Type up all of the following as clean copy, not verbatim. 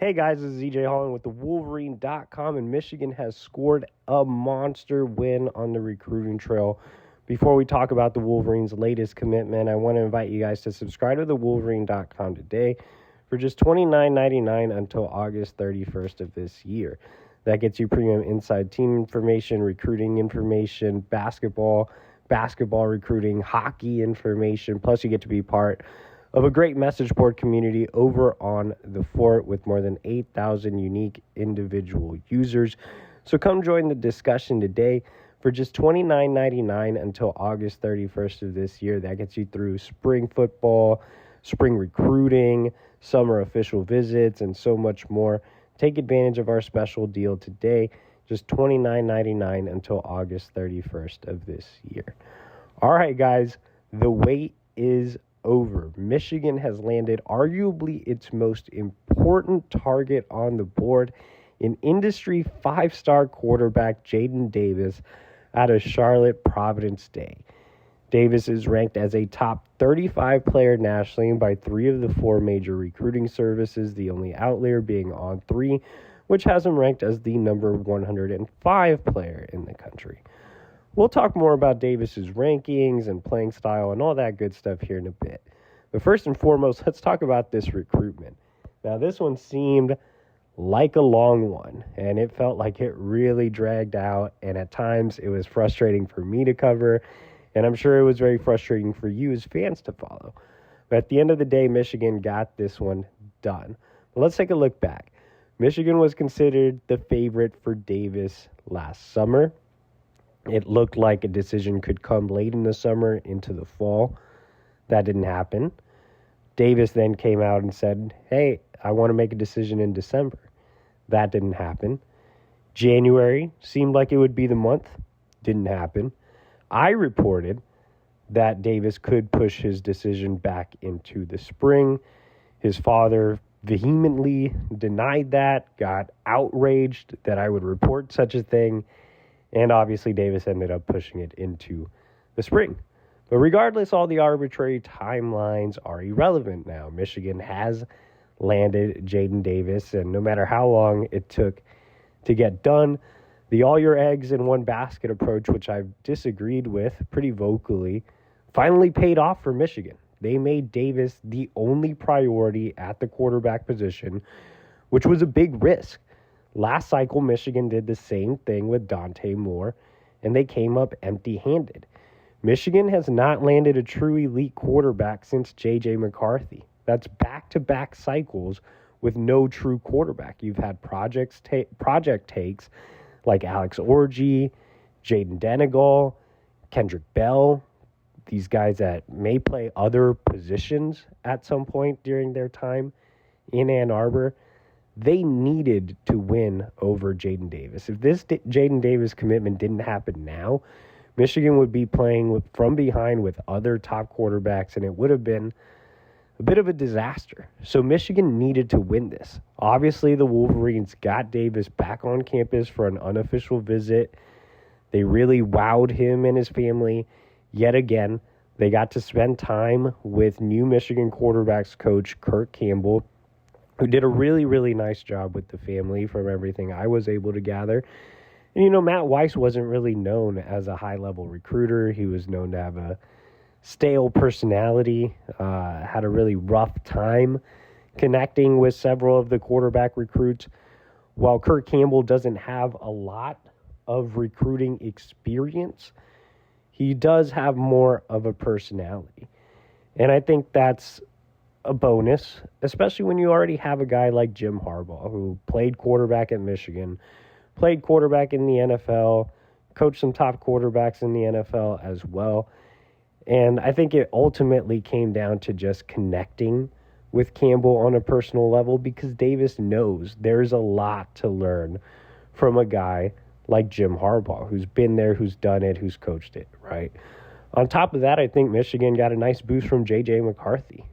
Hey guys, this is Holland with the Wolverine.com, and Michigan has scored a monster win on the recruiting trail. Before we talk about the Wolverines' latest commitment, I want to invite you guys to subscribe to the Wolverine.com today for just $29.99 until August 31st of this year. That gets you premium inside team information, recruiting information, basketball recruiting, hockey information, plus you get to be part of a great message board community over on the Fort with more than 8,000 unique individual users. So come join the discussion today for just $29.99 until August 31st of this year. That gets you through spring football, spring recruiting, summer official visits, and so much more. Take advantage of our special deal today, just $29.99 until August 31st of this year. All right, guys, the wait is over. Michigan has landed arguably its most important target on the board, in industry five-star quarterback Jadyn Davis out of Charlotte, Providence Day. Davis is ranked as a top 35 player nationally by 3 of the 4 major recruiting services, the only outlier being On3, which has him ranked as the number 105 player in the country. We'll talk more about Davis's rankings and playing style and all that good stuff here in a bit. But first and foremost, let's talk about this recruitment. Now, this one seemed like a long one, and it felt like it really dragged out, and at times it was frustrating for me to cover, and I'm sure it was very frustrating for you as fans to follow. But at the end of the day, Michigan got this one done. But let's take a look back. Michigan was considered the favorite for Davis last summer. It looked like a decision could come late in the summer into the fall. That didn't happen. Davis then came out and said, hey, I want to make a decision in December. That didn't happen. January seemed like it would be the month. Didn't happen. I reported that Davis could push his decision back into the spring. His father vehemently denied that, got outraged that I would report such a thing. And obviously, Davis ended up pushing it into the spring. But regardless, all the arbitrary timelines are irrelevant now. Michigan has landed Jadyn Davis, and no matter how long it took to get done, the all your eggs in one basket approach, which I've disagreed with pretty vocally, finally paid off for Michigan. They made Davis the only priority at the quarterback position, which was a big risk. Last cycle, Michigan did the same thing with Dante Moore, and they came up empty-handed. Michigan has not landed a true elite quarterback since J.J. McCarthy. That's back-to-back cycles with no true quarterback. You've had project takes like Alex Orji, Jaden Denegal, Kendrick Bell, these guys that may play other positions at some point during their time in Ann Arbor. They needed to win over Jadyn Davis. If this Jadyn Davis commitment didn't happen now, Michigan would be playing from behind with other top quarterbacks, and it would have been a bit of a disaster. So Michigan needed to win this. Obviously, the Wolverines got Davis back on campus for an unofficial visit. They really wowed him and his family. Yet again, they got to spend time with new Michigan quarterbacks coach Kirk Campbell, who did a really, really nice job with the family from everything I was able to gather. And, Matt Weiss wasn't really known as a high-level recruiter. He was known to have a stale personality, had a really rough time connecting with several of the quarterback recruits. While Kirk Campbell doesn't have a lot of recruiting experience, he does have more of a personality. And I think that's a bonus, especially when you already have a guy like Jim Harbaugh, who played quarterback at Michigan, played quarterback in the NFL, coached some top quarterbacks in the NFL as well. And I think it ultimately came down to just connecting with Campbell on a personal level, because Davis knows there's a lot to learn from a guy like Jim Harbaugh, who's been there, who's done it, who's coached it, right? On top of that, I think Michigan got a nice boost from J.J. McCarthy.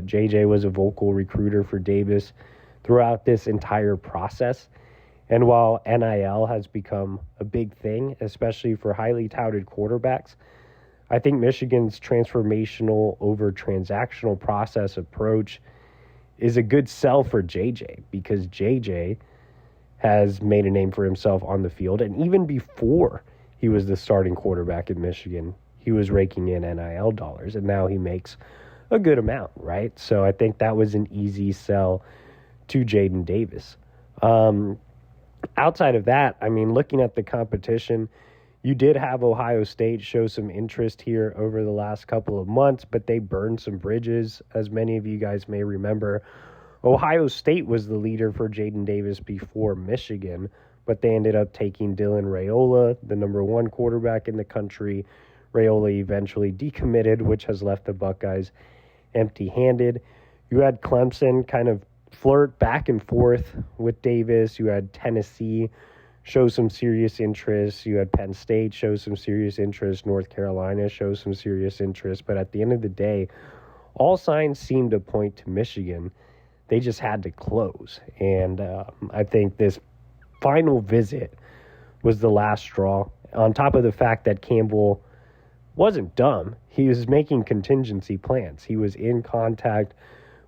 J.J. was a vocal recruiter for Davis throughout this entire process. And while NIL has become a big thing, especially for highly touted quarterbacks, I think Michigan's transformational over transactional process approach is a good sell for JJ, because JJ has made a name for himself on the field. And even before he was the starting quarterback in Michigan, he was raking in NIL dollars, and now he makes a good amount, right? So I think that was an easy sell to Jadyn Davis. Outside of that, I mean, looking at the competition, you did have Ohio State show some interest here over the last couple of months, but they burned some bridges, as many of you guys may remember. Ohio State was the leader for Jadyn Davis before Michigan, but they ended up taking Dylan Raiola, the number one quarterback in the country. Raiola eventually decommitted, which has left the Buckeyes empty-handed. You had Clemson kind of flirt back and forth with Davis. You had Tennessee show some serious interest. You had Penn State show some serious interest. North Carolina show some serious interest. But at the end of the day, all signs seemed to point to Michigan. They just had to close. And I think this final visit was the last straw. On top of the fact that Campbell wasn't dumb, he was making contingency plans. He was in contact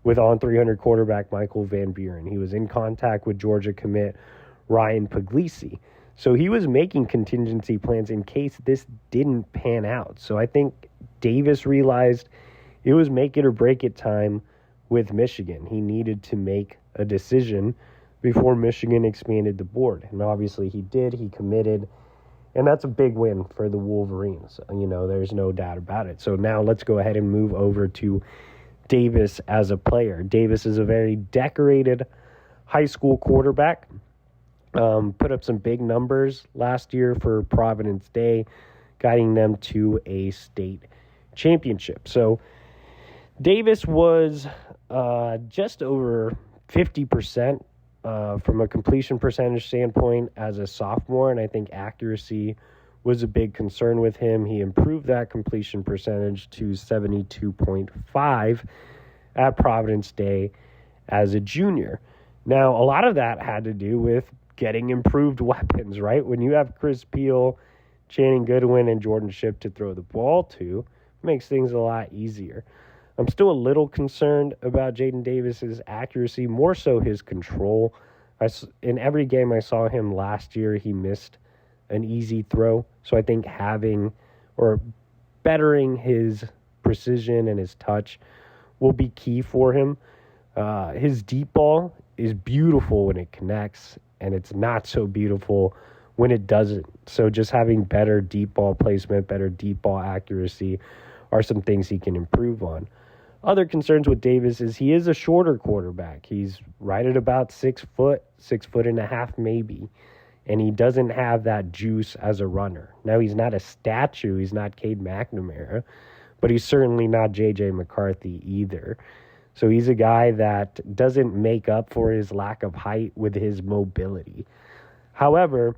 with On 300 quarterback Michael Van Buren. He was in contact with Georgia commit Ryan Puglisi. So he was making contingency plans in case this didn't pan out. So I think Davis realized it was make it or break it time with Michigan. He needed to make a decision before Michigan expanded the board. And obviously he did. He committed. And that's a big win for the Wolverines. You know, there's no doubt about it. So now let's go ahead and move over to Davis as a player. Davis is a very decorated high school quarterback. Put up some big numbers last year for Providence Day, guiding them to a state championship. So Davis was just over 50% from a completion percentage standpoint as a sophomore, and I think accuracy was a big concern with him. He improved that completion percentage to 72.5 at Providence Day as a junior. Now, a lot of that had to do with getting improved weapons, right? When you have Chris Peele, Channing Goodwin, and Jordan Shipp to throw the ball to, it makes things a lot easier. I'm still a little concerned about Jadyn Davis's accuracy, more so his control. In every game I saw him last year, he missed an easy throw. So I think having or bettering his precision and his touch will be key for him. His deep ball is beautiful when it connects, and it's not so beautiful when it doesn't. So just having better deep ball placement, better deep ball accuracy are some things he can improve on. Other concerns with Davis is he is a shorter quarterback. He's right at about 6 foot, 6.5 maybe. And he doesn't have that juice as a runner. Now, he's not a statue. He's not Cade McNamara. But he's certainly not J.J. McCarthy either. So he's a guy that doesn't make up for his lack of height with his mobility. However,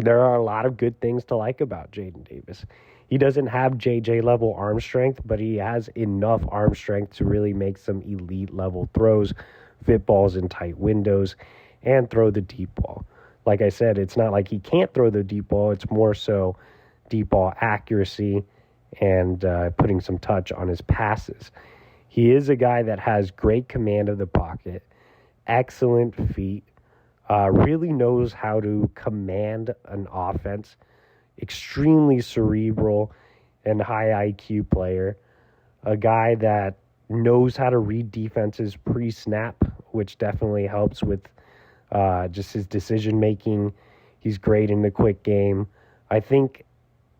there are a lot of good things to like about Jadyn Davis. He doesn't have J.J. level arm strength, but he has enough arm strength to really make some elite level throws, fit balls in tight windows, and throw the deep ball. Like I said, it's not like he can't throw the deep ball. It's more so deep ball accuracy and putting some touch on his passes. He is a guy that has great command of the pocket, excellent feet, really knows how to command an offense, extremely cerebral and high IQ player, a guy that knows how to read defenses pre-snap, which definitely helps with just his decision-making. He's great in the quick game. I think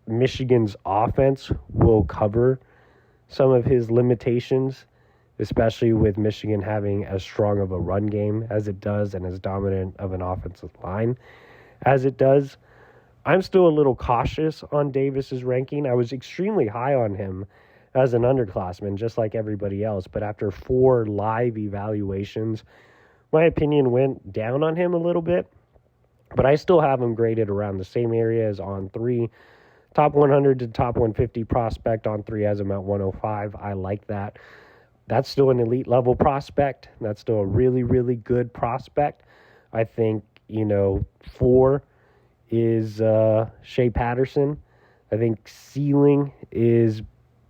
Michigan's offense will cover some of his limitations, especially with Michigan having as strong of a run game as it does and as dominant of an offensive line as it does. I'm still a little cautious on Davis's ranking. I was extremely high on him as an underclassman, just like everybody else. But after 4 live evaluations, my opinion went down on him a little bit. But I still have him graded around the same area as On 3. Top 100 to top 150 prospect. On 3 has him at 105. I like that. That's still an elite level prospect. That's still a really, really good prospect. I think, 4 is Shea Patterson. I think ceiling is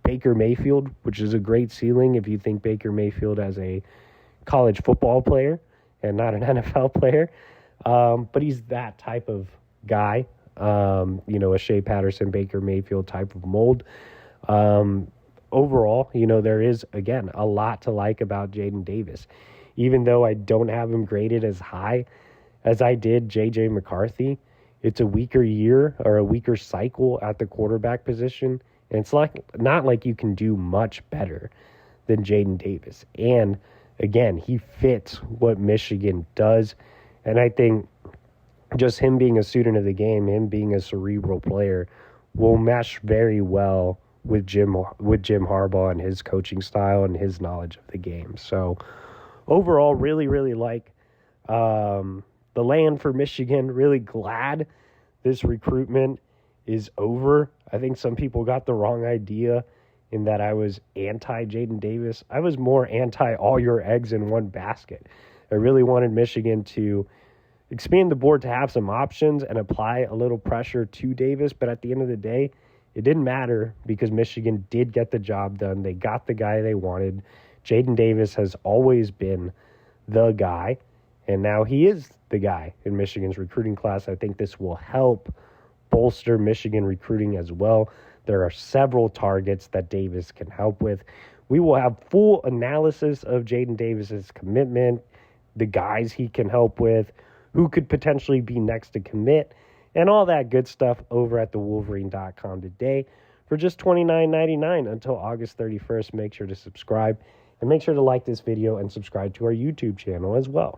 Baker Mayfield, which is a great ceiling if you think Baker Mayfield as a college football player and not an NFL player. But he's that type of guy, a Shea Patterson, Baker Mayfield type of mold. Overall, there is, again, a lot to like about Jadyn Davis. Even though I don't have him graded as high as I did J.J. McCarthy, it's a weaker year or a weaker cycle at the quarterback position. And it's not like you can do much better than Jadyn Davis. And, again, he fits what Michigan does. And I think just him being a student of the game, him being a cerebral player, will mesh very well with Jim Harbaugh and his coaching style and his knowledge of the game. So overall, really, really like the land for Michigan. Really glad this recruitment is over. I think some people got the wrong idea in that I was anti-Jadyn Davis. I was more anti all your eggs in one basket. I really wanted Michigan to expand the board to have some options and apply a little pressure to Davis. But at the end of the day, it didn't matter because Michigan did get the job done. They got the guy they wanted. Jadyn Davis has always been the guy, and now he is the guy in Michigan's recruiting class. I think this will help bolster Michigan recruiting as well. There are several targets that Davis can help with. We will have full analysis of Jadyn Davis's commitment, the guys he can help with, who could potentially be next to commit, and all that good stuff over at thewolverine.com today for just $29.99 until August 31st. Make sure to subscribe and make sure to like this video and subscribe to our YouTube channel as well.